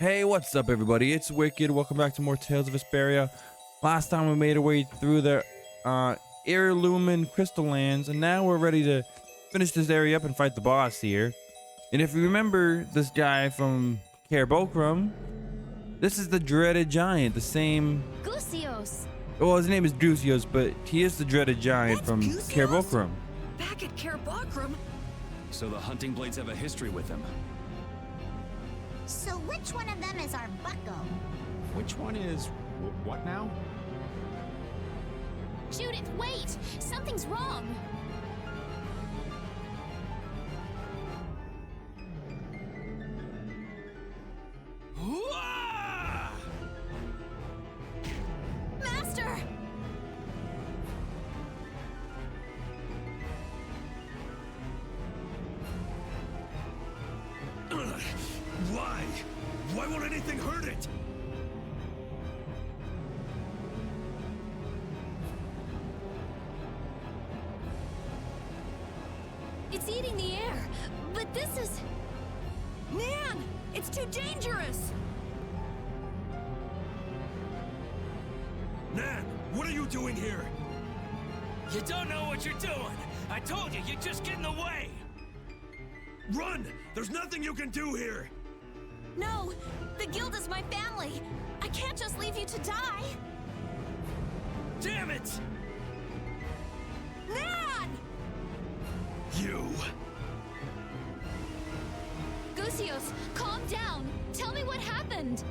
Hey, what's up everybody? It's Wicked. Welcome back to more Tales of Vesperia. Last time we made our way through the Heirloomin Crystal Lands, and now we're ready to finish this area up and fight the boss here. And if you remember this guy from Cair, this is the dreaded giant, the same... Gusios! Well, his name is Gusios, but he is the dreaded giant from Cair. Back at Cair. So the hunting blades have a history with him. So which one of them is our bucko? Which one is what now? Judith, wait! Something's wrong! Master! Why? Why won't anything hurt it? It's eating the air, but this is... Man! It's too dangerous! Nan, what are you doing here? You don't know what you're doing. I told you, you'd just get in the way. Run! There's nothing you can do here! No! The guild is my family! I can't just leave you to die! Damn it! Nan! You! Gusios, calm down! Tell me what happened!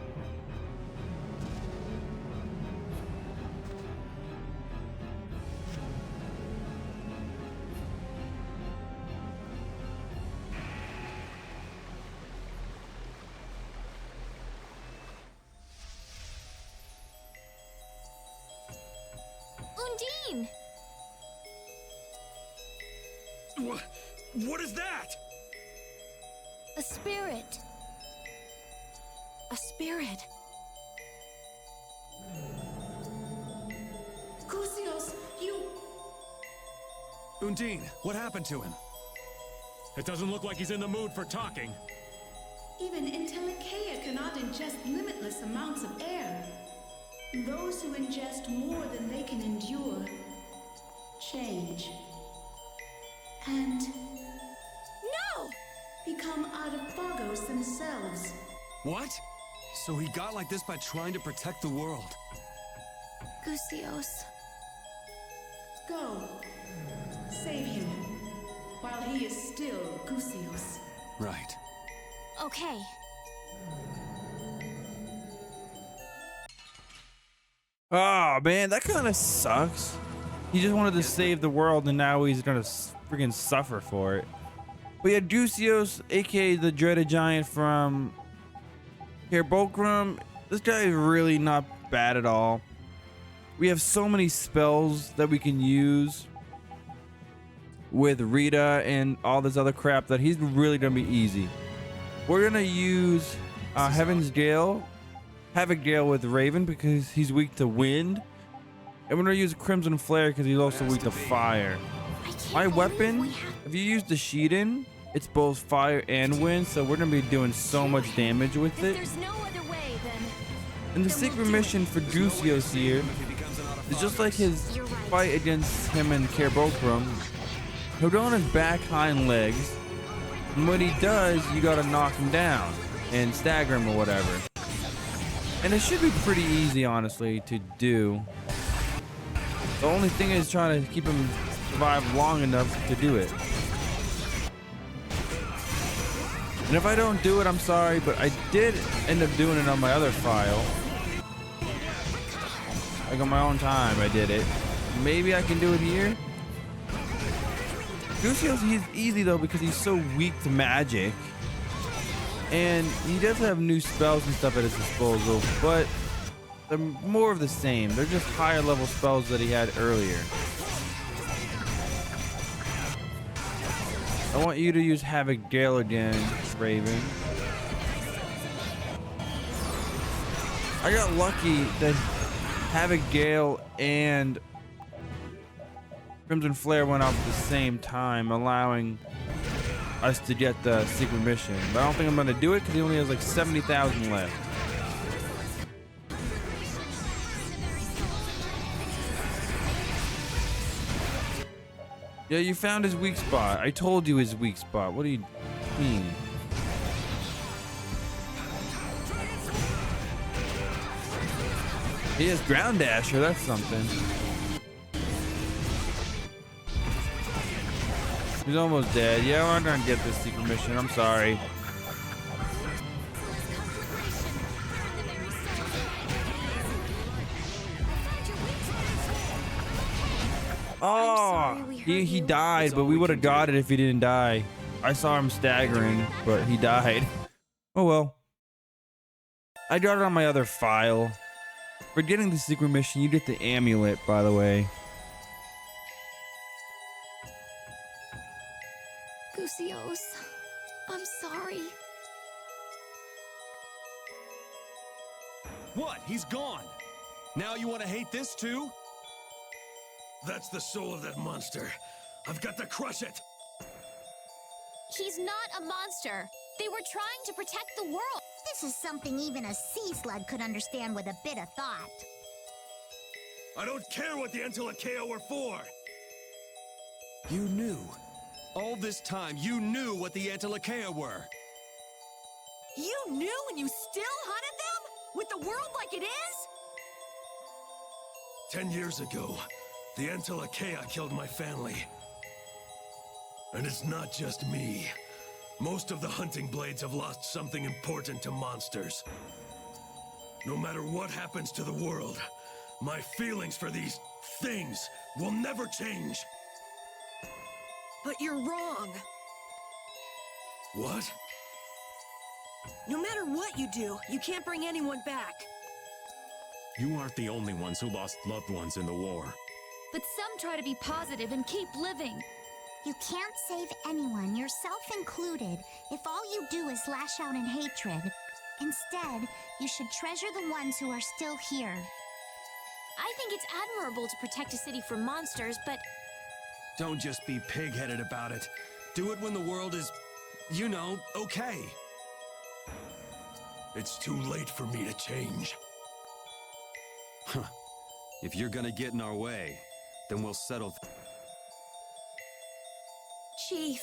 Undine! What is that? A spirit. A spirit. Gusios, you... Undine, what happened to him? It doesn't look like he's in the mood for talking. Even Intellicaea cannot ingest limitless amounts of air. Those who ingest more than they can endure change. And No! become Adaphagos themselves. What? So he got like this by trying to protect the world. Gusios. Go. Save him. While he is still Gusios. Right. Okay. Oh man, that kind of sucks. He just wanted to save the world and now he's gonna freaking suffer for it. But yeah, Gusios, aka the dreaded giant from Cair, this guy is really not bad at all. We have so many spells that we can use with Rita and all this other crap that he's really gonna be easy. We're gonna use Heaven's Gale, Havoc Gale with Raven because he's weak to wind. And we're gonna use Crimson Flare because he's also weak to fire. My weapon, if you use the Shiden, it's both fire and wind, so we're gonna be doing so much damage with it. There's no other way, then. And the secret mission for Gusios here is just like his fight against him in Cair. He'll go on his back hind legs, and when he does, you gotta knock him down and stagger him or whatever. And it should be pretty easy, honestly, to do. The only thing is trying to keep him survive long enough to do it. And if I don't do it, I'm sorry, but I did end up doing it on my other file. Like on my own time, I did it. Maybe I can do it here. Gusios, he's easy though because he's so weak to magic. And he does have new spells and stuff at his disposal, but they're more of the same. They're just higher level spells that he had earlier. I want you to use Havoc Gale again, Raven. I got lucky that Havoc Gale and Crimson Flare went off at the same time, allowing us to get the secret mission. But I don't think I'm gonna do it because he only has like 70,000 left. Yeah, you found his weak spot. I told you his weak spot. What do you mean? He has ground dasher. That's something. He's almost dead. Yeah, we're not gonna get this secret mission. I'm sorry. Oh, he died, but we would have got it if he didn't die. I saw him staggering, but he died. Oh well. I got it on my other file. For getting the secret mission, you get the amulet, by the way. Gusios, I'm sorry. What? He's gone. Now you want to hate this too? That's the soul of that monster. I've got to crush it. He's not a monster. They were trying to protect the world. This is something even a sea slug could understand with a bit of thought. I don't care what the Entelekea were for. You knew. All this time, you knew what the Entelekea were. You knew and you still hunted them? With the world like it is? 10 years ago, the Entelekea killed my family. And it's not just me. Most of the hunting blades have lost something important to monsters. No matter what happens to the world, my feelings for these things will never change. But you're wrong. What? No matter what you do, you can't bring anyone back. You aren't the only ones who lost loved ones in the war. But some try to be positive and keep living. You can't save anyone, yourself included, if all you do is lash out in hatred. Instead, you should treasure the ones who are still here. I think it's admirable to protect a city from monsters, but Don't just be pig-headed about it. Do it when the world is, you know, okay. It's too late for me to change. Huh. If you're gonna get in our way, then we'll settle. Chief.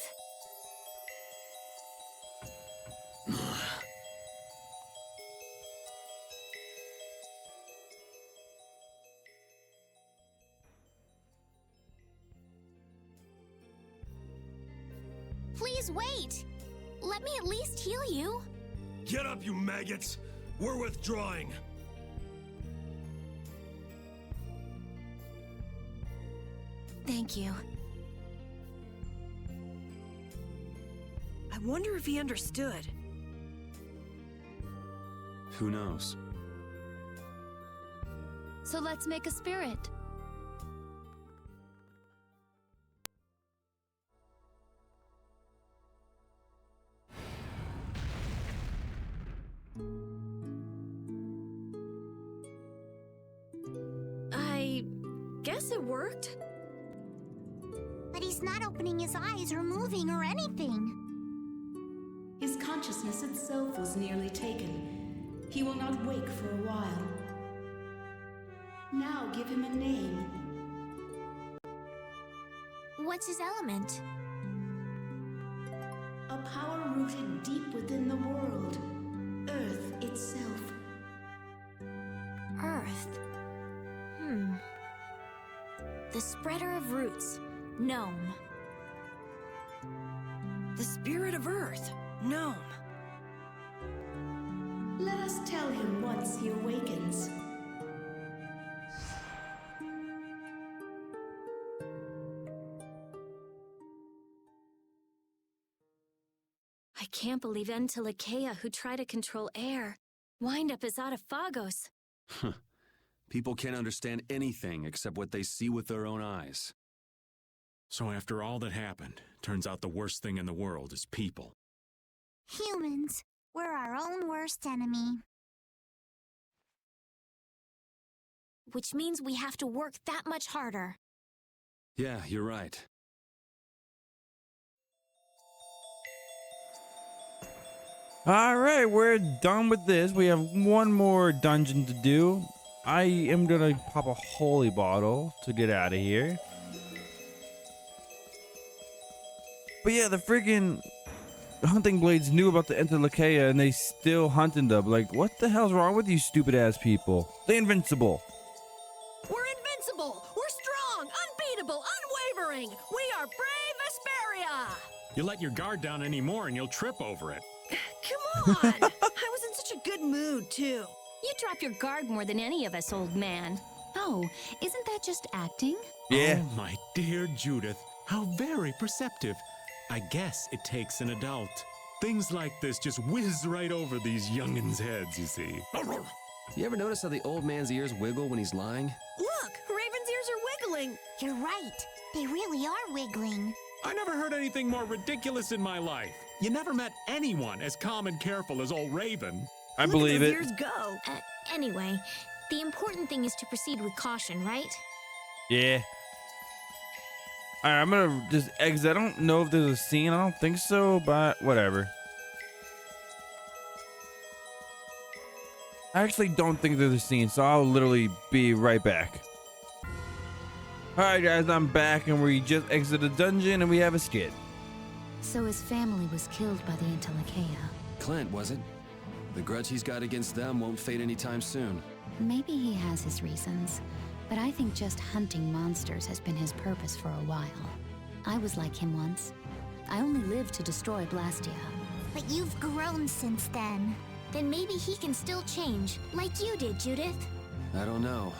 please wait. Let me at least heal you. Get up, you maggots! We're withdrawing. Thank you. I wonder if he understood. Who knows? So let's make a spirit. I guess it worked. But he's not opening his eyes or moving or anything. His consciousness itself was nearly taken. He will not wake for a while. Now give him a name. What's his element? A power rooted deep within the world. Earth itself. Earth. The spreader of roots. Gnome. The spirit of Earth. Gnome. Let us tell him once he awakens. I can't believe Entelekea, who try to control air, wind up as Phagos. People can't understand anything except what they see with their own eyes. So after all that happened, turns out the worst thing in the world is people. Humans, we're our own worst enemy. Which means we have to work that much harder. Yeah, you're right. All right, we're done with this. We have one more dungeon to do. I am gonna pop a holy bottle to get out of here. But yeah, the freaking hunting blades knew about the Entelakea and they still hunting them. Like, what the hell's wrong with you stupid ass people? They're invincible. We're invincible! We're strong! Unbeatable! Unwavering! We are brave Vesperia! You let your guard down anymore and you'll trip over it. Come on! I was in such a good mood, too. You drop your guard more than any of us, old man. Oh, isn't that just acting? Yeah. Oh, my dear Judith, how very perceptive. I guess it takes an adult. Things like this just whiz right over these youngins' heads, you see. You ever notice how the old man's ears wiggle when he's lying? Look! Raven's ears are wiggling! You're right. They really are wiggling. I never heard anything more ridiculous in my life. You never met anyone as calm and careful as old Raven. I Look believe at it. those ears go! Anyway, the important thing is to proceed with caution, right? Yeah. All right, I'm gonna just exit. I don't know if there's a scene. I don't think so, but whatever. I actually don't think there's a scene, so I'll literally be right back. All right, guys, I'm back, and we just exited the dungeon, and we have a skit. So his family was killed by the Entelakea. Clint, was it? The grudge he's got against them won't fade anytime soon. Maybe he has his reasons, but I think just hunting monsters has been his purpose for a while. I was like him once. I only lived to destroy Blastia. But you've grown since then. Then maybe he can still change, like you did, Judith. I don't know.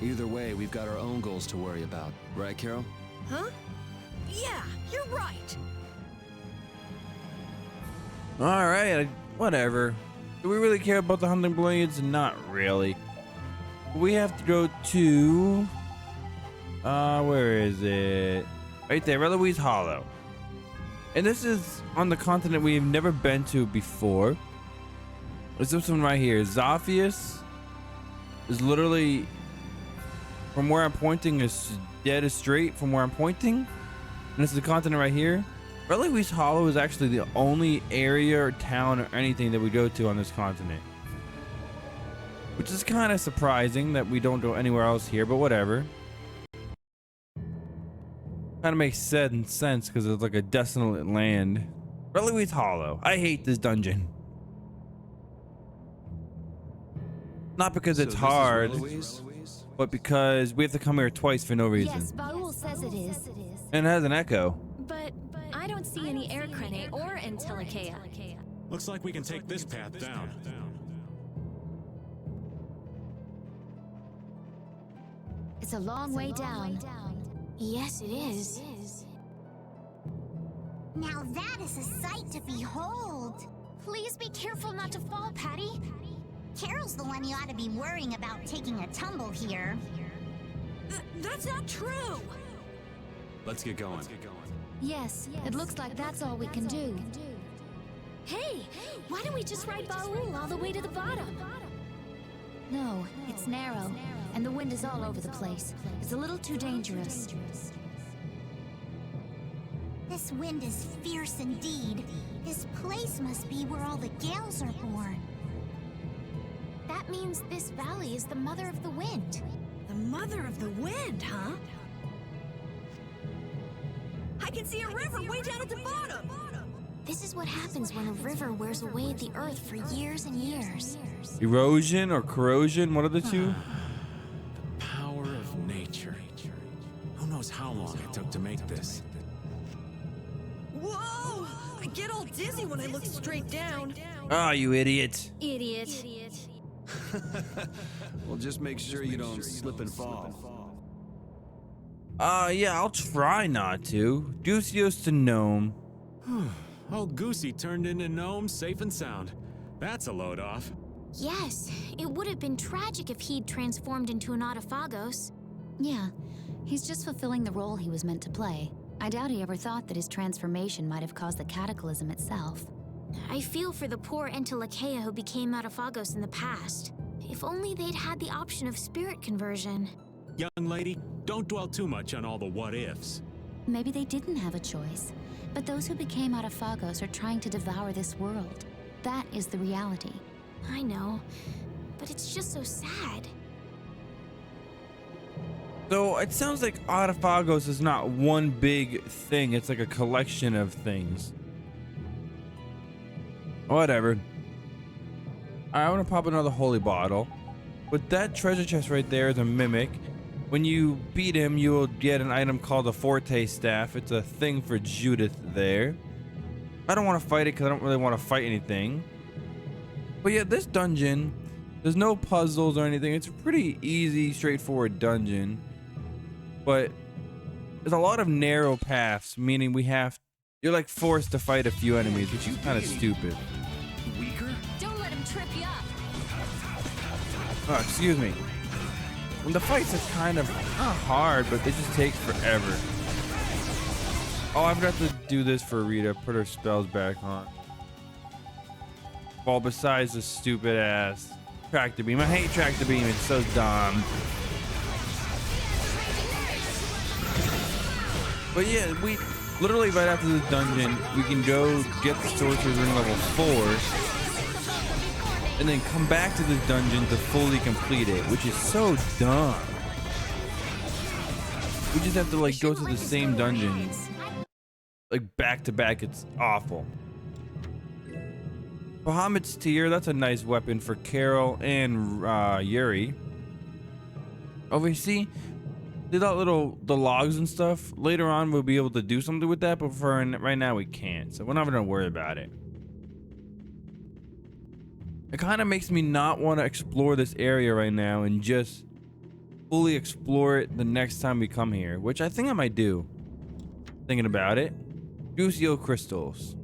Either way, we've got our own goals to worry about. Right, Carol? Huh? Yeah, you're right. All right, whatever. Do we really care about the hunting blades? Not really. We have to go to... where is it? Right there, Eloise Hollow. And this is on the continent we've never been to before. It's this one right here. Zophius is literally... From where I'm pointing is dead straight from where I'm pointing. And this is the continent right here. Eloise Hollow is actually the only area or town or anything that we go to on this continent. Which is kind of surprising that we don't go anywhere else here, but whatever. Kind of makes sense because it's like a desolate land. Eloise Hollow. I hate this dungeon. Not because it's hard, but because we have to come here twice for no reason. Yes, Baul says it is. And it has an echo. But I don't see any air crane or Entelakea. Looks like we can take this path down. It's a long way down. Yes, it is. Now that is a sight to behold. Please be careful not to fall, Patty. Carol's the one you ought to be worrying about taking a tumble here. That's not true! Let's get going. Yes, it looks like that's all we can do. Hey, why don't we just ride Baul all the way to the bottom? No, it's narrow, and the wind is all over the place. It's a little too dangerous. This wind is fierce indeed. This place must be where all the gales are born. That means this valley is the mother of the wind. The mother of the wind, huh? I can see a river way down at the bottom! This is what happens when a river wears away the earth for years and years. Erosion or corrosion, one of the two. The power of nature. Who knows how long it took to make this? Whoa! I get all dizzy when I look straight down. Oh, you idiot. Idiot. Well, just make sure you don't slip and fall. Yeah, I'll try not to. Ducios to Gnome. Old Goosey turned into gnome safe and sound. That's a load off. Yes, it would have been tragic if he'd transformed into an Autophagos. Yeah, he's just fulfilling the role he was meant to play. I doubt he ever thought that his transformation might have caused the cataclysm itself. I feel for the poor Entelakea who became Autophagos in the past. If only they'd had the option of spirit conversion. Young lady, don't dwell too much on all the what-ifs. Maybe they didn't have a choice, but those who became Autophagos are trying to devour this world. That is the reality. I know, but it's just so sad. So it sounds like Autophagos is not one big thing. It's like a collection of things. Whatever. I want to pop another holy bottle. But that treasure chest right there is a mimic. When you beat him, you will get an item called a Forte Staff. It's a thing for Judith there. I don't want to fight it because I don't really want to fight anything. But yeah, this dungeon, there's no puzzles or anything. It's a pretty easy, straightforward dungeon. But there's a lot of narrow paths, meaning you're like forced to fight a few enemies, which is kind of stupid. Weaker? Don't let him trip you up. Oh, excuse me. And the fights are kind of not hard, but they just take forever. Oh, I forgot to do this for Rita. Put her spells back on. Well, besides the stupid ass tractor beam. I hate tractor beam. It's so dumb. But yeah, we literally right after this dungeon, we can go get the sorcerer's ring level 4, and then come back to this dungeon to fully complete it, which is so dumb. We just have to like go to the same dungeon, like back to back. It's awful. Bahamut's Tear, that's a nice weapon for Carol and Yuri. Over here, see? The logs and stuff. Later on, we'll be able to do something with that, but for right now, we can't. So we're not gonna worry about it. It kind of makes me not want to explore this area right now and just fully explore it the next time we come here, which I think I might do. Thinking about it. Gucio crystals.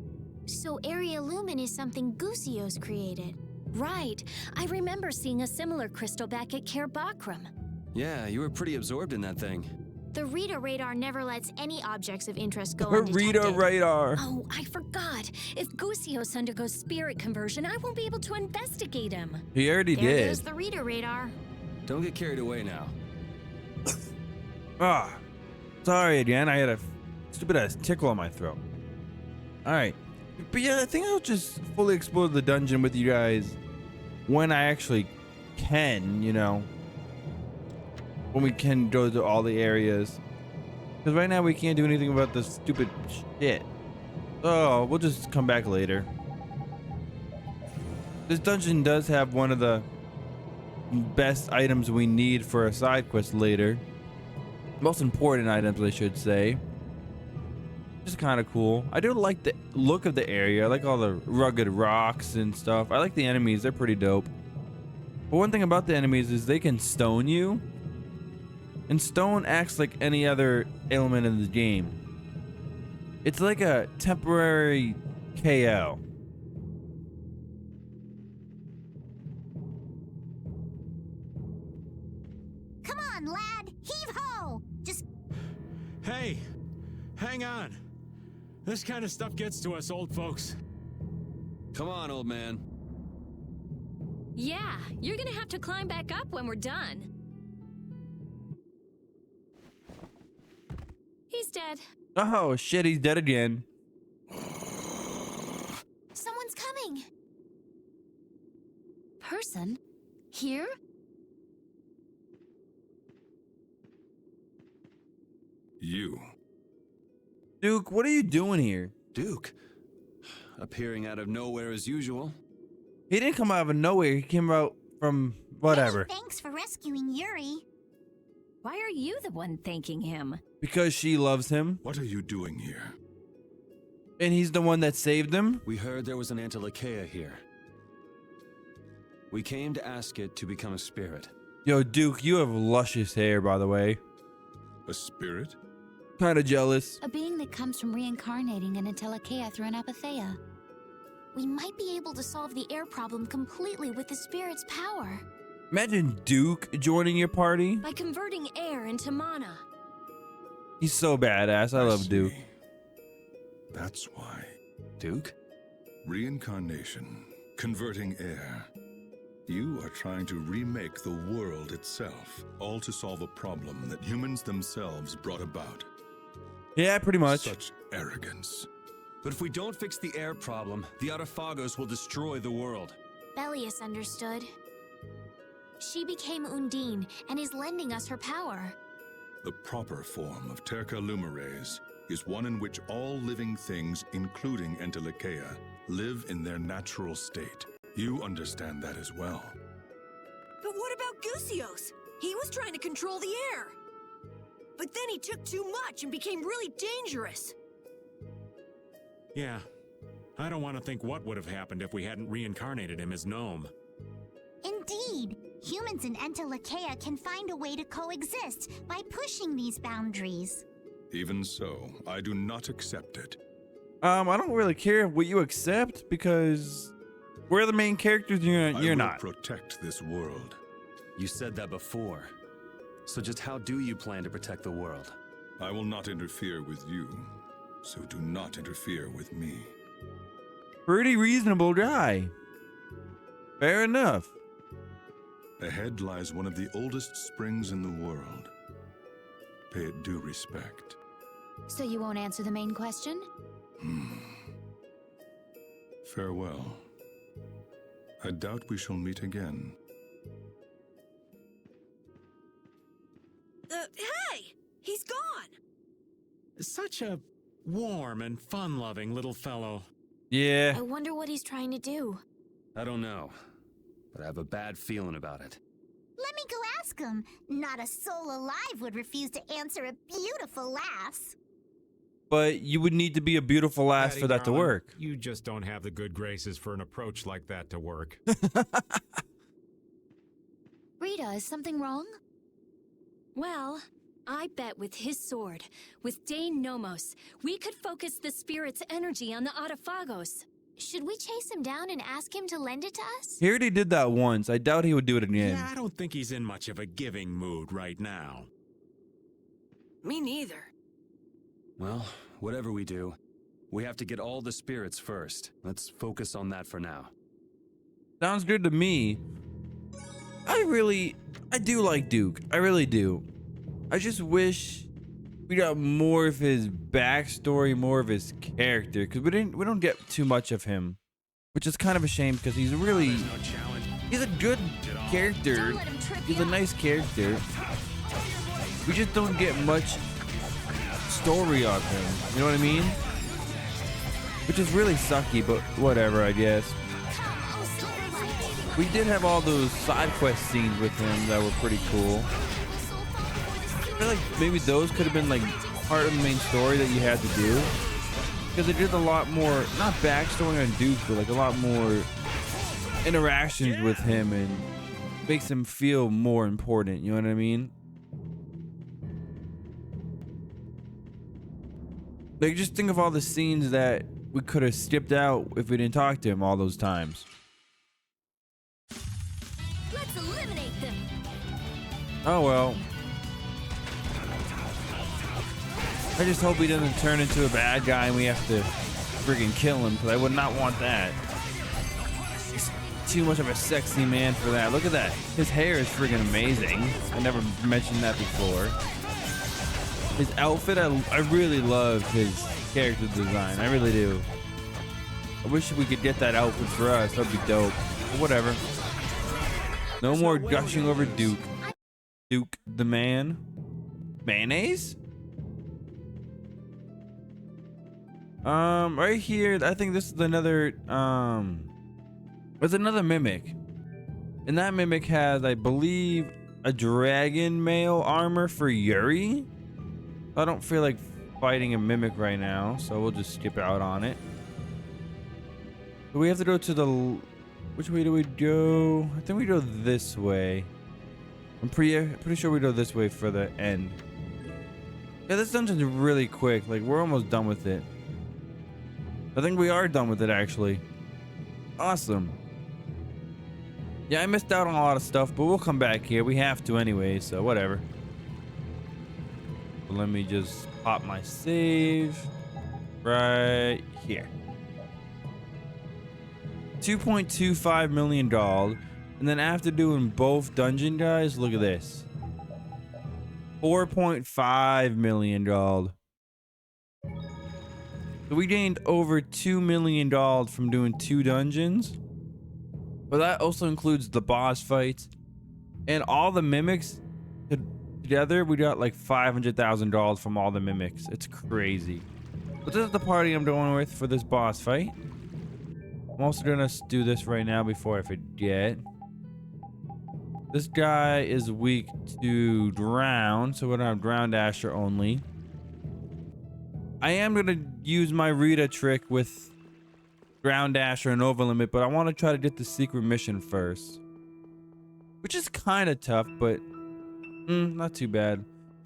So Area Lumen is something Gucio's created. Right. I remember seeing a similar crystal back at Cair Bakram. Yeah, you were pretty absorbed in that thing. The Rita radar never lets any objects of interest go Her undetected. Rita radar. Oh, I forgot. If Gucios undergoes spirit conversion, I won't be able to investigate him. He already There did. goes the Rita radar. Don't get carried away now. Ah, sorry again. I had a stupid ass tickle on my throat. All right, but yeah, I think I'll just fully explore the dungeon with you guys when I actually can, you know, when we can go to all the areas. Because right now we can't do anything about this stupid shit. Oh, we'll just come back later. This dungeon does have one of the best items we need for a side quest later. Most important items, I should say. Just kind of cool. I do like the look of the area. I like all the rugged rocks and stuff. I like the enemies. They're pretty dope. But one thing about the enemies is they can stone you. And stone acts like any other element in the game. It's like a temporary KO. Come on, lad! Heave ho! Just Hey, hang on. This kind of stuff gets to us old folks. Come on, old man. Yeah, you're gonna have to climb back up when we're done. He's dead. Oh shit, he's dead again. Someone's coming. Person? Here? You. Duke, what are you doing here? Duke. Appearing out of nowhere as usual. He didn't come out of nowhere. He came out from whatever. Hey, thanks for rescuing Yuri. Why are you the one thanking him? Because she loves him. What are you doing here? And he's the one that saved him. We heard there was an Antilocheia here. We came to ask it to become a spirit. Yo, Duke, you have luscious hair, by the way. A spirit? Kind of jealous. A being that comes from reincarnating an Antilocheia through an apatheia. We might be able to solve the air problem completely with the spirit's power. Imagine Duke joining your party. By converting air into mana. He's so badass. I love Duke. See. That's why. Duke? Reincarnation. Converting air. You are trying to remake the world itself, all to solve a problem that humans themselves brought about. Yeah, pretty much. Such arrogance. But if we don't fix the air problem, the Autophagos will destroy the world. Belius understood. She became Undine and is lending us her power. The proper form of Terca Lumires is one in which all living things, including Entelekea, live in their natural state. You understand that as well. But what about Gusios? He was trying to control the air. But then he took too much and became really dangerous. Yeah. I don't want to think what would have happened if we hadn't reincarnated him as Gnome. Indeed, humans and Entelekea can find a way to coexist by pushing these boundaries. Even so, I do not accept it. I don't really care what you accept because we're the main characters. You're I will not. protect this world. You said that before. So just how do you plan to protect the world? I will not interfere with you, so do not interfere with me. Pretty reasonable guy. Fair enough. Ahead lies one of the oldest springs in the world. Pay it due respect. So you won't answer the main question? Farewell. I doubt we shall meet again. Hey! He's gone! Such a warm and fun-loving little fellow. Yeah. I wonder what he's trying to do. I don't know, but I have a bad feeling about it. Let me go ask him. Not a soul alive would refuse to answer a beautiful lass. But you would need to be a beautiful lass Patty, for that to darling, work. You just don't have the good graces for an approach like that to work. Rita, is something wrong? Well, I bet with his sword, with Dane Nomos, we could focus the spirit's energy on the Autophagos. Should we chase him down and ask him to lend it to us? He already did that once. I doubt he would do it again. Yeah, I don't think he's in much of a giving mood right now. Me neither. Well, whatever we do, we have to get all the spirits first. Let's focus on that for now. Sounds good to me. I do like Duke. I really do. I just wish we got more of his backstory, more of his character, because we don't get too much of him, which is kind of a shame because he's really he's a good character. He's a nice character. We just don't get much story of him. You know what I mean? Which is really sucky, but whatever, I guess. We did have all those side quest scenes with him that were pretty cool. I feel like maybe those could have been like part of the main story that you had to do, because it did a lot more, not backstory on Duke, but like a lot more interactions with him and makes him feel more important. You know what I mean? Like, just think of all the scenes that we could have skipped out if we didn't talk to him all those times. Let's eliminate them! Oh well. I just hope he doesn't turn into a bad guy and we have to friggin' kill him, because I would not want that. He's too much of a sexy man for that. Look at that. His hair is friggin' amazing. I never mentioned that before. His outfit, I really love his character design. I really do. I wish we could get that outfit for us. That'd be dope. But whatever. No more gushing over Duke. Duke the man. Mayonnaise? Right here, I think this is another, there's another mimic. And that mimic has, I believe, a dragon mail armor for Yuri. I don't feel like fighting a mimic right now, so we'll just skip out on it. But we have to go to the, which way do we go? I think we go this way. I'm pretty sure we go this way for the end. Yeah, this dungeon's really quick. Like, we're almost done with it. I think we are done with it, actually. Awesome. Yeah, I missed out on a lot of stuff, but we'll come back here. We have to anyway, so whatever. So let me just pop my save right here. $2.25 million. And then after doing both dungeon guys, look at this. $4.5 million. So we gained over $2 million from doing 2 dungeons. But that also includes the boss fights. And all the mimics together, we got like $500,000 from all the mimics. It's crazy. But this is the party I'm going with for this boss fight. I'm also gonna do this right now before I forget. This guy is weak to drown, so we're gonna have Drown Dasher only. I am gonna use my Rita trick with Ground Dasher and Overlimit, but I want to try to get the secret mission first. Which is kind of tough, but not too bad.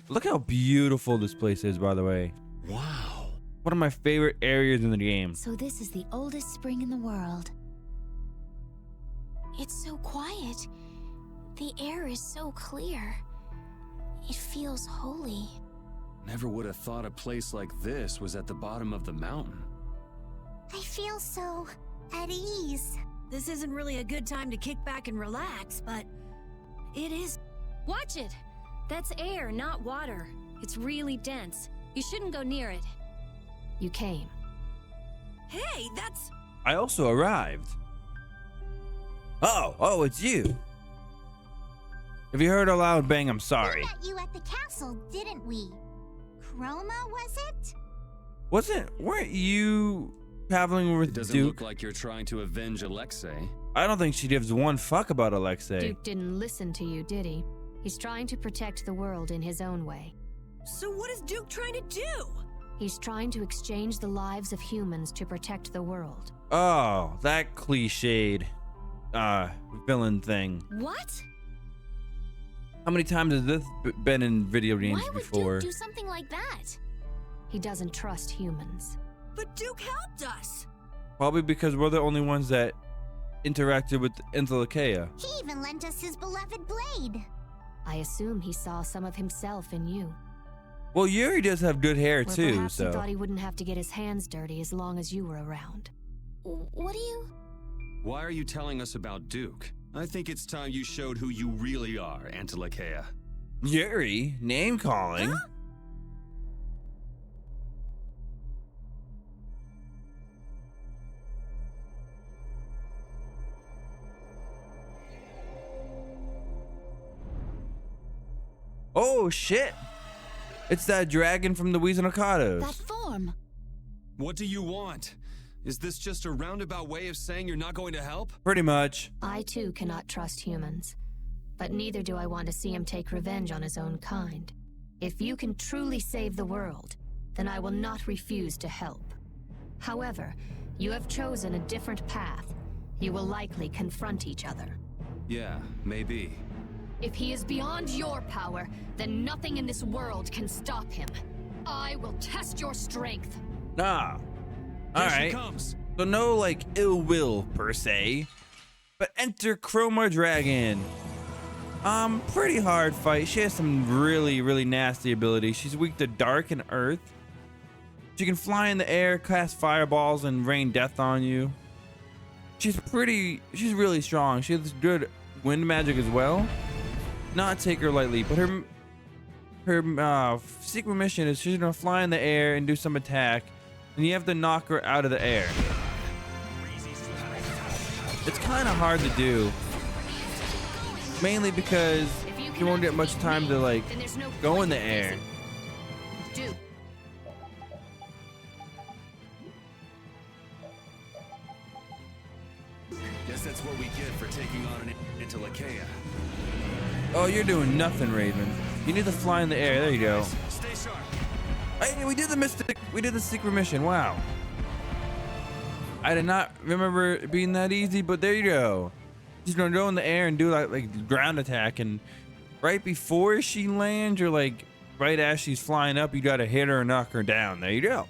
Look how beautiful this place is, by the way. Wow. One of my favorite areas in the game. So this is the oldest spring in the world. It's so quiet. The air is so clear. It feels holy. Never would have thought a place like this was at the bottom of the mountain. I feel so at ease. This isn't really a good time to kick back and relax, but it is. Watch it! That's air, not water. It's really dense. You shouldn't go near it. You came. Hey, that's... I also arrived. Oh, it's you. If you heard a loud bang, I'm sorry. We met you at the castle, didn't we? Chroma, was it? Weren't you traveling with It doesn't Duke? look like you're trying to avenge Alexei. I don't think she gives one fuck about Alexei. Duke didn't listen to you, did he? He's trying to protect the world in his own way. So what is Duke trying to do? He's trying to exchange the lives of humans to protect the world. Oh, that cliched villain thing. What? How many times has this been in video games Why would before? Duke do something like that? He doesn't trust humans. But Duke helped us. Probably because we're the only ones that interacted with Entelakea. He even lent us his beloved blade. I assume he saw some of himself in you. Well, Yuri does have good hair Or too, perhaps he so. thought he wouldn't have to get his hands dirty as long as you were around. What do you... Why are you telling us about Duke? I think it's time you showed who you really are, Antilakea. Yuri, name calling. Huh? Oh shit! It's that dragon from the Weezanokados. That form! What do you want? Is this just a roundabout way of saying you're not going to help? Pretty much. I too cannot trust humans. But neither do I want to see him take revenge on his own kind. If you can truly save the world, then I will not refuse to help. However, you have chosen a different path. You will likely confront each other. Yeah, maybe. If he is beyond your power, then nothing in this world can stop him. I will test your strength. Nah. Here she Alright. comes. So no like ill will per se. But enter Chroma Dragon. Pretty hard fight. She has some really, really nasty abilities. She's weak to dark and earth. She can fly in the air, cast fireballs, and rain death on you. She's really strong. She has good wind magic as well. Not take her lightly, but her secret mission is she's gonna fly in the air and do some attack, and you have to knock her out of the air. It's kind of hard to do, mainly because you won't get much time to like go in the air. Do. Guess that's what we get for taking on an Antilakea. Oh, you're doing nothing, Raven. You need to fly in the air. There you go. Stay sharp. Hey, we did the secret mission. Wow. I did not remember it being that easy, but there you go. She's gonna go in the air and do like ground attack, and right before she lands, or like right as she's flying up, you gotta hit her and knock her down. There you go.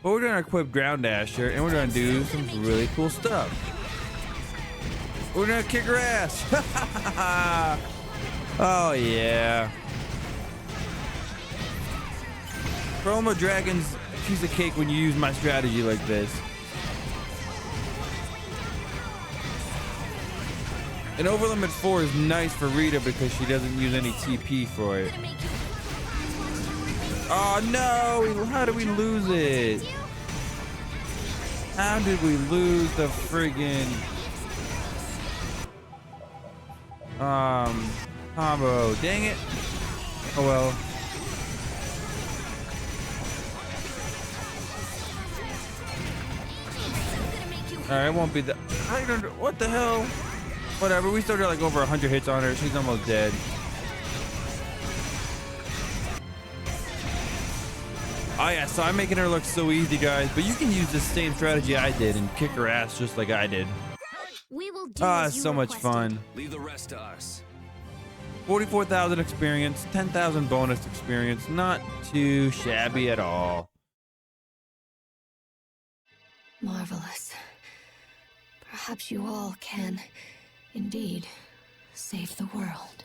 But we're gonna equip Ground Dasher, and we're gonna do some really cool stuff. We're gonna kick her ass. Oh yeah. Chroma Dragon's a piece of cake when you use my strategy like this. And Overlimit 4 is nice for Rita because she doesn't use any TP for it. Oh no! How do we lose it? How did we lose the friggin' combo? Dang it. Oh well. Alright, it won't be that. What the hell? Whatever, we still got like over 100 hits on her. She's almost dead. Oh yeah, so I'm making her look so easy, guys, but you can use the same strategy I did and kick her ass just like I did. We will do as It's you so much requested. fun. Leave the rest to us. 44,000 experience, 10,000 bonus experience. Not too shabby at all. Marvelous. Perhaps you all can, indeed, save the world.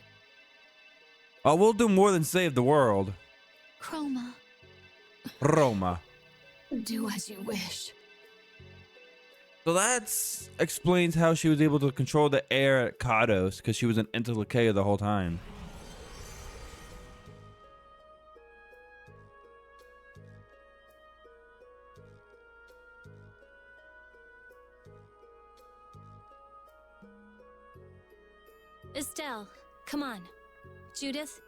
Oh, we'll do more than save the world. Chroma, Roma. do as you wish. So that explains how she was able to control the air at Kados, because she was an Entelekea the whole time. Estelle, come on. Judith?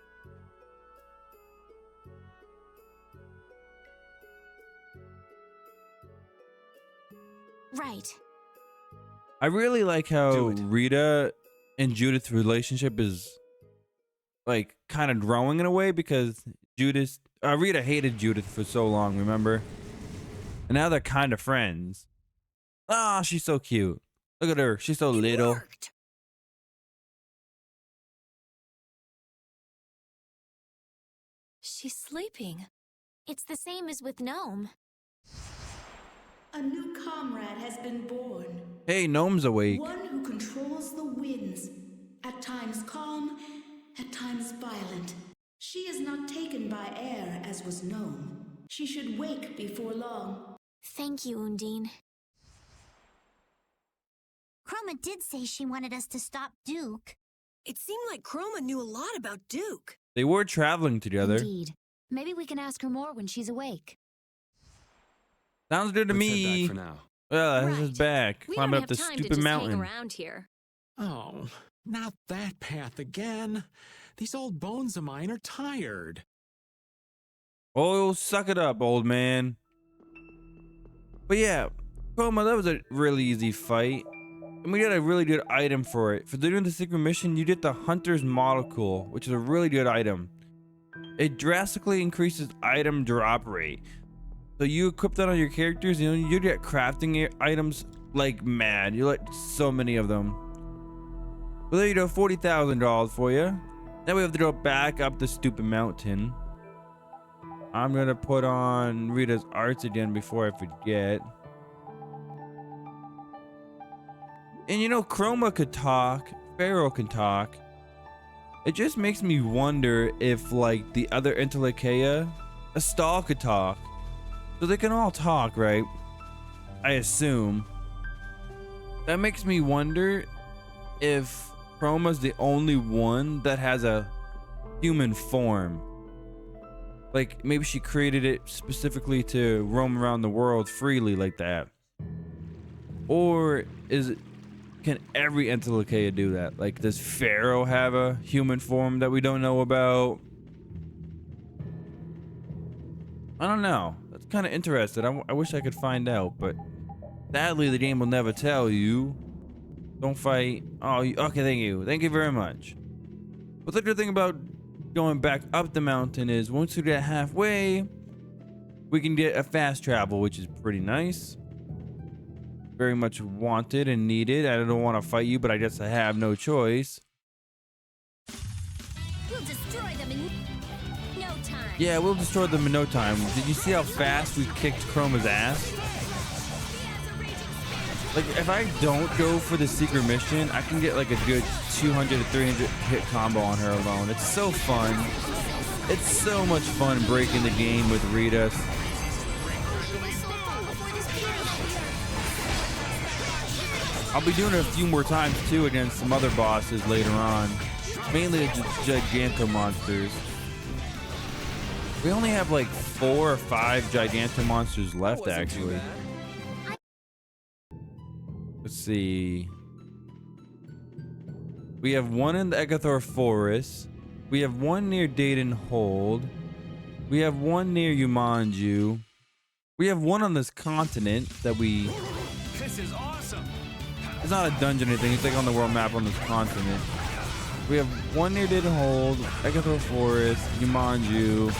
Right. I really like how Rita and Judith's relationship is like kind of growing in a way, because Rita hated Judith for so long, remember? And now they're kind of friends. Ah, she's so cute. Look at her. She's so little. She's sleeping. It's the same as with Gnome. A new comrade has been born. Hey, Gnome's awake. One who controls the winds. At times calm, at times violent. She is not taken by air as was Gnome. She should wake before long. Thank you, Undine. Chroma did say she wanted us to stop Duke. It seemed like Chroma knew a lot about Duke. They were traveling together. Indeed. Maybe we can ask her more when she's awake. Sounds good to Let's head me. back for now. Well, this is back. We Climbing don't up have this time to stupid just mountain. hang around here. Oh, not that path again. These old bones of mine are tired. Oh, suck it up, old man. But yeah, Chroma, that was a really easy fight. And we got a really good item for it. For doing the secret mission, you get the Hunter's Monocle, which is a really good item. It drastically increases item drop rate. So you equip that on your characters, you get crafting items like mad. You like so many of them. Well, there you go, $40,000 for you. Now we have to go back up the stupid mountain. I'm gonna put on Rita's arts again before I forget. And Chroma could talk, Pharaoh can talk. It just makes me wonder if, like, the other Entelekea, Estelle could talk. So they can all talk, right? I assume. That makes me wonder if Chroma's the only one that has a human form. Like, maybe she created it specifically to roam around the world freely like that. Or can every Entelekea do that? Like, does Pharaoh have a human form that we don't know about? I don't know. That's kind of interesting. I wish I could find out, but sadly the game will never tell you. Don't fight. Oh, okay, thank you. Thank you very much. But the good thing about going back up the mountain is once we get halfway, we can get a fast travel, which is pretty nice. Very much wanted and needed. I don't want to fight you, but I guess I have no choice. We'll destroy them in no time. Yeah, we'll destroy them in no time. Did you see how fast we kicked Chroma's ass? Like, if I don't go for the secret mission, I can get like a good 200 to 300 hit combo on her alone. It's so fun. It's so much fun breaking the game with Rita. I'll be doing it a few more times too against some other bosses later on. Mainly Giganto monsters. We only have like 4 or 5 Giganto monsters left actually. Let's see. We have one in the Egathor Forest. We have one near Dayton Hold. We have one near Yumanju. We have one on this continent that we... This is awesome. It's not a dungeon or anything. It's like on the world map on this continent. We have one near Dayton Hold, Egathor Forest, Yumanju.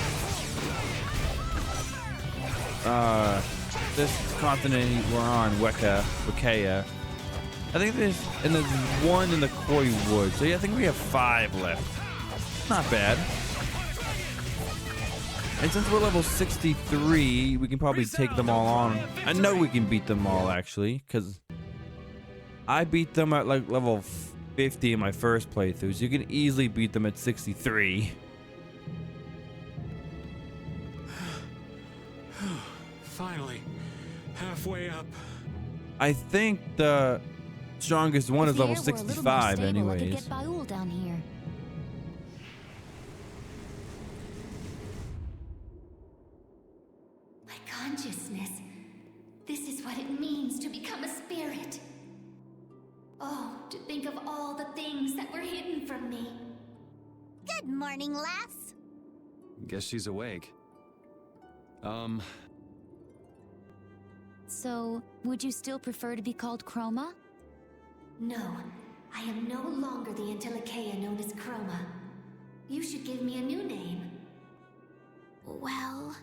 This continent we're on, Wakea. I think there's one in the Koi Woods. So yeah, I think we have 5 left. Not bad. And since we're level 63, we can probably take them all on. I know we can beat them all actually, because I beat them at like level 50 in my first playthrough. So you can easily beat them at 63. Finally, halfway up. I think the strongest one is level If the air were a little more 65 stable, I could anyways. get Baul down here. My consciousness. This is what it means to become a spirit. Oh, to think of all the things that were hidden from me. Good morning, lass. Guess she's awake. So, would you still prefer to be called Chroma? No, I am no longer the Antilocheia known as Chroma. You should give me a new name. Well,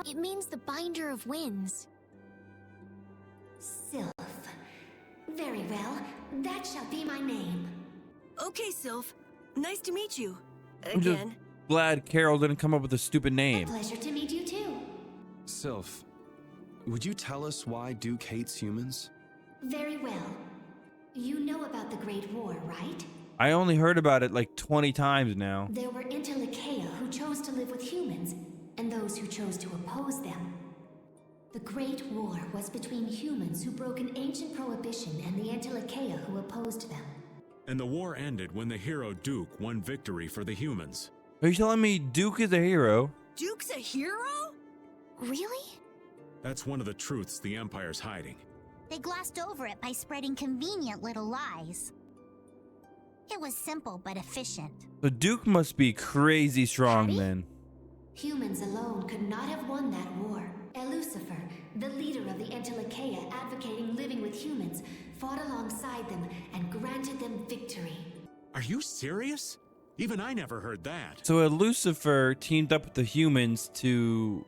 it means the binder of winds. Sylph. Very well, that shall be my name. Okay, Sylph. Nice to meet you. I'm just Again. glad Carol didn't come up with a stupid name. Pleasure to meet you too. Sylph, would you tell us why Duke hates humans? Very well. You know about the Great War, right? I only heard about it like 20 times now. There were Antilocheia who chose to live with humans, and those who chose to oppose them. The Great War was between humans who broke an ancient prohibition and the Antilocheia who opposed them. And the war ended when the hero Duke won victory for the humans. Are you telling me Duke is a hero? Duke's a hero? Really? That's one of the truths the Empire's hiding. They glossed over it by spreading convenient little lies. It was simple but efficient. So Duke must be crazy strong Patty? then. Humans alone could not have won that war. Lucifer, the leader of the Antilocheia advocating living with humans, fought alongside them and granted them victory. Are you serious? Even I never heard that. So Lucifer teamed up with the humans to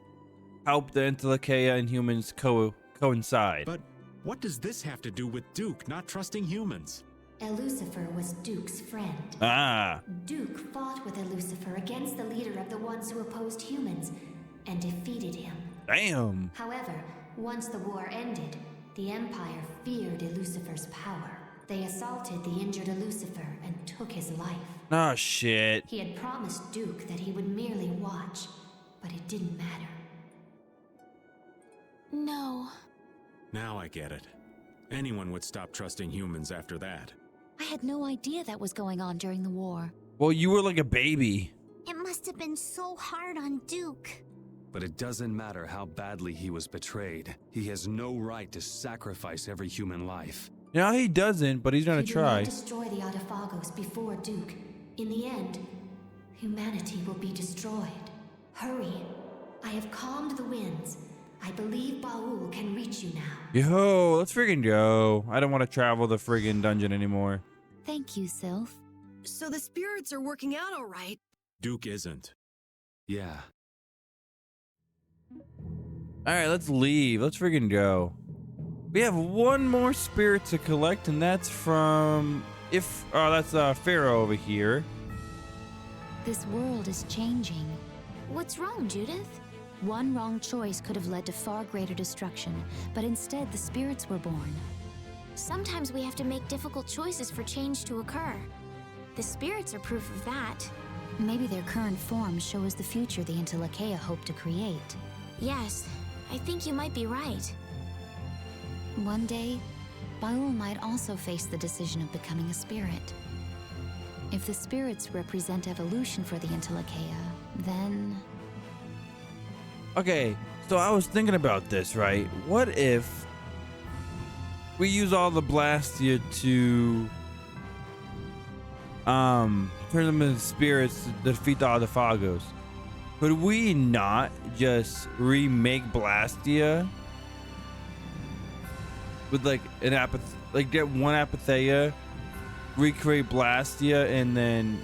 help the Antilocheia and humans coincide. But what does this have to do with Duke not trusting humans? Lucifer was Duke's friend. Ah. Duke fought with Lucifer against the leader of the ones who opposed humans and defeated him. Damn. However, once the war ended, the Empire feared Lucifer's power. They assaulted the injured Lucifer and took his life. Oh shit. He had promised Duke that he would merely watch, but it didn't matter. No. Now I get it. Anyone would stop trusting humans after that. I had no idea that was going on during the war. Well, you were like a baby. It must have been so hard on Duke. But it doesn't matter how badly he was betrayed. He has no right to sacrifice every human life. No, he doesn't, but he's gonna He did try. not destroy the Autophagos before Duke. In the end, humanity will be destroyed. Hurry. I have calmed the winds. I believe Baul can reach you now. Yo, let's friggin' go. I don't want to travel the friggin' dungeon anymore. Thank you, Sylph. So the spirits are working out all right. Duke isn't. Yeah. Alright, let's leave. Let's friggin' go. We have one more spirit to collect, and that's from... that's Pharaoh over here. This world is changing. What's wrong, Judith? One wrong choice could have led to far greater destruction, but instead the spirits were born. Sometimes we have to make difficult choices for change to occur. The spirits are proof of that. Maybe their current form show us the future the Antilocheia hope to create. Yes, I think you might be right. One day, Baul might also face the decision of becoming a spirit. If the spirits represent evolution for the Antilocheia, then... Okay, so I was thinking about this, right? What if we use all the Blastia to turn them into spirits to defeat the Autophagos. Could we not just remake Blastia with like an like get one Apatheia, recreate Blastia, and then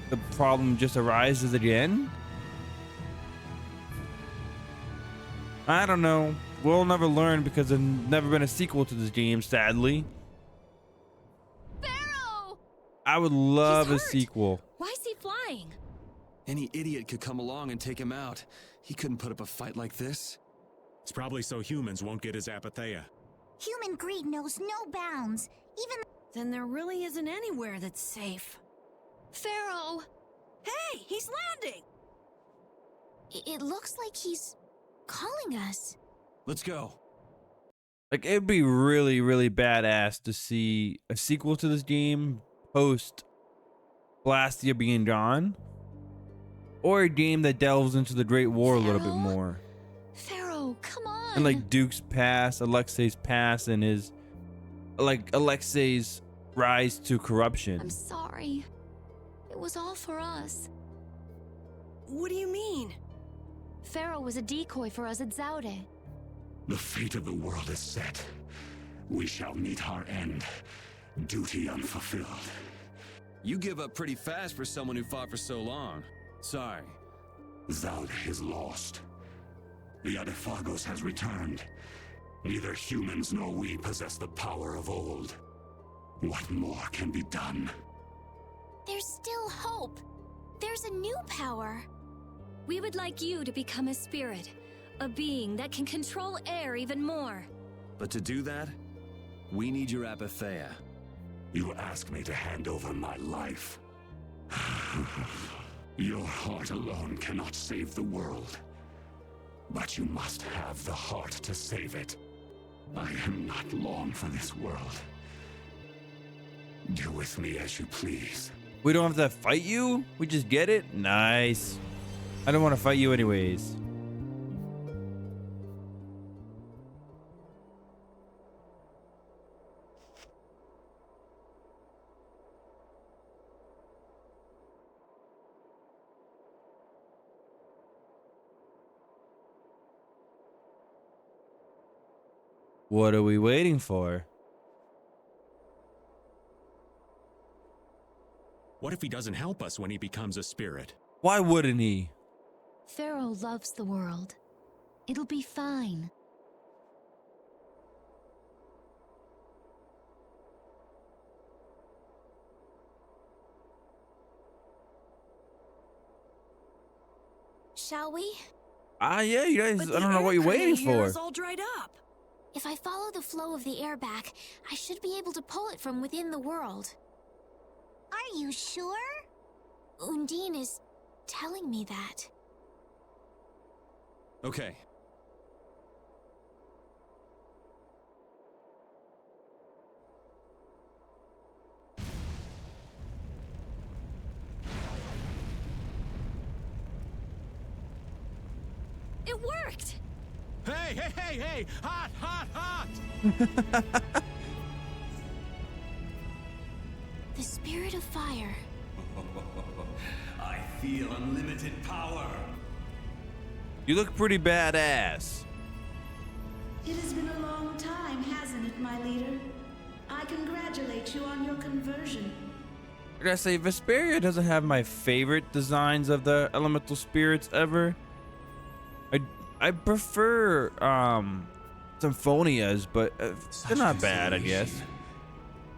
the problem just arises again? I don't know. We'll never learn because there's never been a sequel to this game, sadly. Pharaoh! I would love a sequel. Why is he flying? Any idiot could come along and take him out. He couldn't put up a fight like this. It's probably so humans won't get his Apatheia. Human greed knows no bounds. Even Then there really isn't anywhere that's safe. Pharaoh! Hey, he's landing! It looks like he's calling us. Let's go. Like, it'd be really, really badass to see a sequel to this game post Blastia being gone, or a game that delves into the Great War a little bit more. Pharaoh, come on! And like Duke's past, Alexei's past, and his like Alexei's rise to corruption. I'm sorry. It was all for us. What do you mean? Pharaoh was a decoy for us at Zaude. The fate of the world is set. We shall meet our end. Duty unfulfilled. You give up pretty fast for someone who fought for so long. Sorry. Zaude is lost. The Autophagos has returned. Neither humans nor we possess the power of old. What more can be done? There's still hope. There's a new power. We would like you to become a spirit, a being that can control air even more. But to do that, we need your Apatheia. You ask me to hand over my life. Your heart alone cannot save the world. But you must have the heart to save it. I am not long for this world. Do with me as you please. We don't have to fight you? We just get it? Nice. I don't want to fight you anyways. What are we waiting for? What if he doesn't help us when he becomes a spirit? Why wouldn't he? Pharaoh loves the world. It'll be fine. Shall we? Yeah, you guys, But I don't know what you're waiting for. It's all dried up. If I follow the flow of the air back, I should be able to pull it from within the world. Are you sure? Undine is telling me that. Okay. It worked! Hey! Hot! The spirit of fire. I feel unlimited power. You look pretty badass. It has been a long time, hasn't it, my leader? I congratulate you on your conversion. I gotta say, Vesperia doesn't have my favorite designs of the elemental spirits ever. I prefer Symphonia's, but they're not bad, I guess.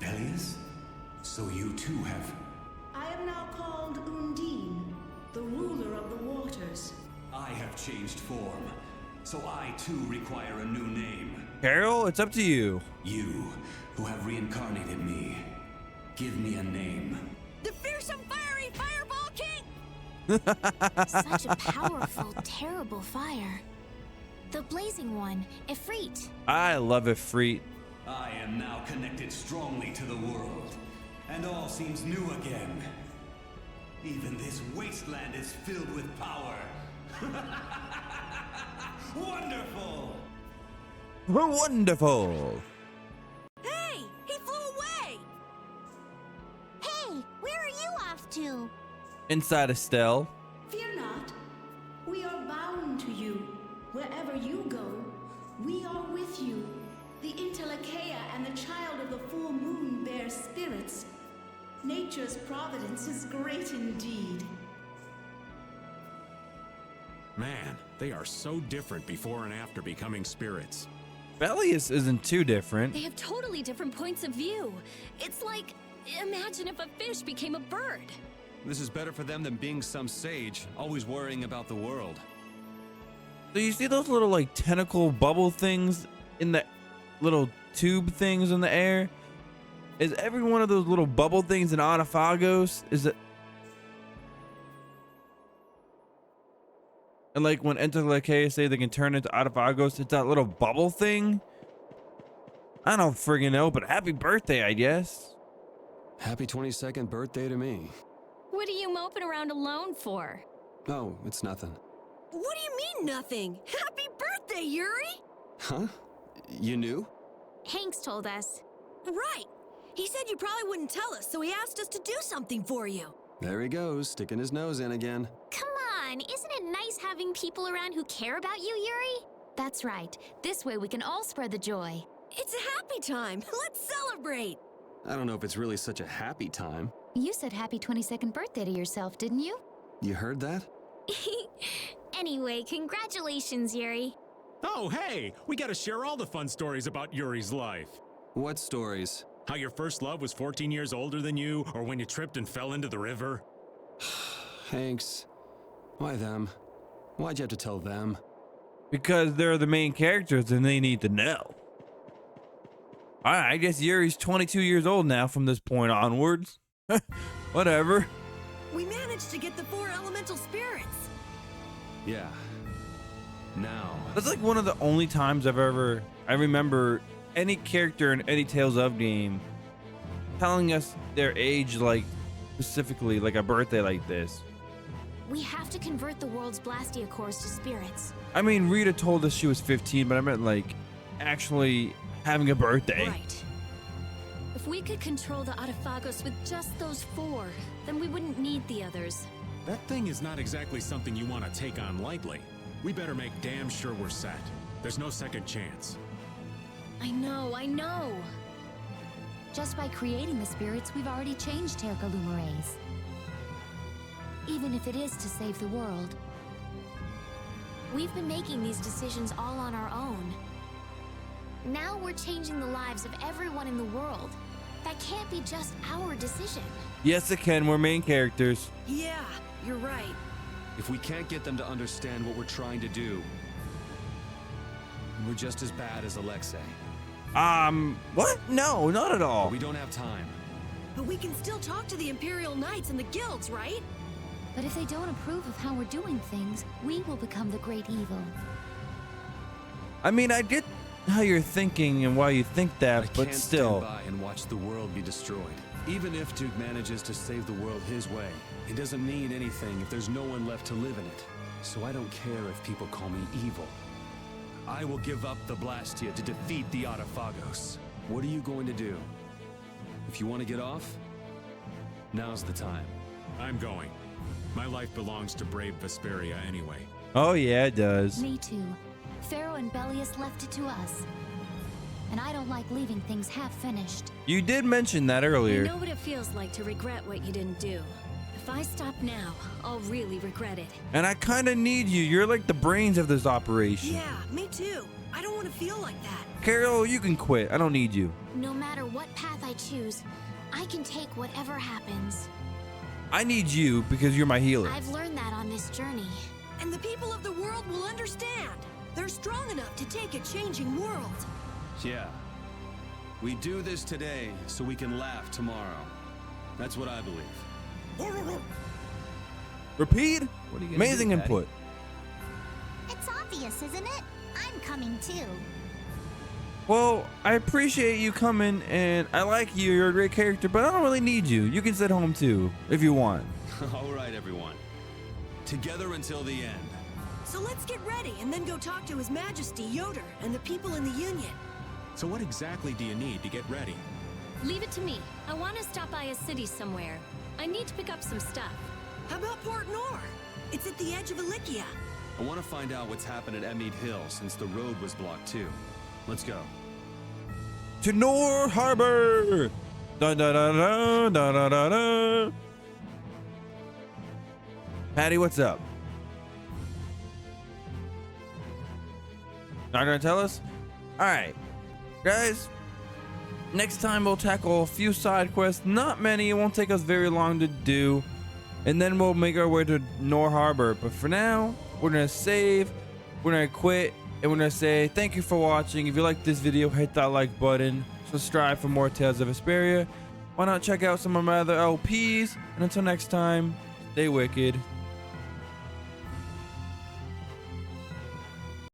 Belius? So you too have... I am now called Undine, the ruler of the waters. I have changed form, so I too require a new name. Carol, it's up to you. You, who have reincarnated me, give me a name. The fearsome fiery Fireball King! Such a powerful, terrible fire. The blazing one, Ifrit. I love Ifrit. I am now connected strongly to the world, and all seems new again. Even this wasteland is filled with power. Wonderful! Wonderful! Hey, where are you off to? Inside Estelle. Fear not. We are bound to you. Wherever you go, we are with you. The Intellikeia and the child of the full moon bear spirits. Nature's providence is great indeed. Man, they are so different before and after becoming spirits. Bellius isn't too different. They have totally different points of view. It's like, imagine if a fish became a bird. This is better for them than being some sage, always worrying about the world. So you see those little like tentacle bubble things in the little tube things in the air? Is every one of those little bubble things in Autophagos? Is it? And like when Enterlikeia say they can turn into Autophagos, it's that little bubble thing? I don't friggin' know, but happy birthday, I guess. Happy 22nd birthday to me. What are you moping around alone for? Oh, it's nothing. What do you mean, nothing? Happy birthday, Yuri! Huh? You knew? Hanks told us. Right. He said you probably wouldn't tell us, so he asked us to do something for you. There he goes, sticking his nose in again. Come on, isn't it nice having people around who care about you, Yuri? That's right. This way we can all spread the joy. It's a happy time. Let's celebrate. I don't know if it's really such a happy time. You said happy 22nd birthday to yourself, didn't you? You heard that? Anyway, congratulations, Yuri. Oh, hey! We gotta share all the fun stories about Yuri's life. What stories? How your first love was 14 years older than you, or when you tripped and fell into the river. Hanks. Why them? Why'd you have to tell them? Because they're the main characters and they need to know. Alright, I guess Yuri's 22 years old now from this point onwards. Whatever. We managed to get the 4 elemental spirits. Yeah. Now. That's like one of the only times I remember any character in any Tales of game telling us their age, like specifically like a birthday like this. We have to convert the world's Blastia cores to spirits. I mean, Rita told us she was 15, but I meant like actually having a birthday. Right. If we could control the Autophagos with just those 4, then we wouldn't need the others. That thing is not exactly something you want to take on lightly. We better make damn sure we're set. There's no second chance. I know. Just by creating the spirits, we've already changed Terca Lumares. Even if it is to save the world. We've been making these decisions all on our own. Now we're changing the lives of everyone in the world. That can't be just our decision. Yes, it can. We're main characters. Yeah, you're right. If we can't get them to understand what we're trying to do, we're just as bad as Alexei. What? No, not at all. But we don't have time. But we can still talk to the Imperial Knights and the guilds, right? But if they don't approve of how we're doing things, we will become the great evil. I mean, I get how you're thinking and why you think that, but still. I can't stand by and watch the world be destroyed. Even if Duke manages to save the world his way, it doesn't mean anything if there's no one left to live in it. So I don't care if people call me evil. I will give up the Blastia to defeat the Autophagos. What are you going to do? If you want to get off, now's the time. I'm going. My life belongs to brave Vesperia anyway. Oh yeah, it does. Me too. Pharaoh and Bellius left it to us. And I don't like leaving things half finished. You did mention that earlier. I know what it feels like to regret what you didn't do. If I stop now, I'll really regret it. And I kind of need you. You're like the brains of this operation. Yeah, me too. I don't want to feel like that. Carol, you can quit. I don't need you. No matter what path I choose, I can take whatever happens. I need you because you're my healer. I've learned that on this journey. And the people of the world will understand. They're strong enough to take a changing world. Yeah. We do this today so we can laugh tomorrow. That's what I believe. Repeat? What are you gonna Amazing do, Daddy? input. It's obvious, isn't it? I'm coming too. Well, I appreciate you coming, and I like you. You're a great character, but I don't really need you. You can sit home too, if you want. All right, everyone. Together until the end. So let's get ready and then go talk to His Majesty Yoder and the people in the Union. So what exactly do you need to get ready? Leave it to me. I want to stop by a city somewhere. I need to pick up some stuff. How about Port Nor? It's at the edge of Ilikia. I want to find out what's happened at Emmead Hill since the road was blocked too. Let's go. To Nor Harbor! Da da da da da da da da. Patty, what's up? Not gonna tell us? Alright. Guys, next time we'll tackle a few side quests. Not many, it won't take us very long to do. And then we'll make our way to Nor Harbor. But for now, we're gonna save, we're gonna quit, and we're gonna say thank you for watching. If you liked this video, hit that like button. Subscribe for more Tales of Vesperia. Why not check out some of my other LPs? And until next time, stay wicked.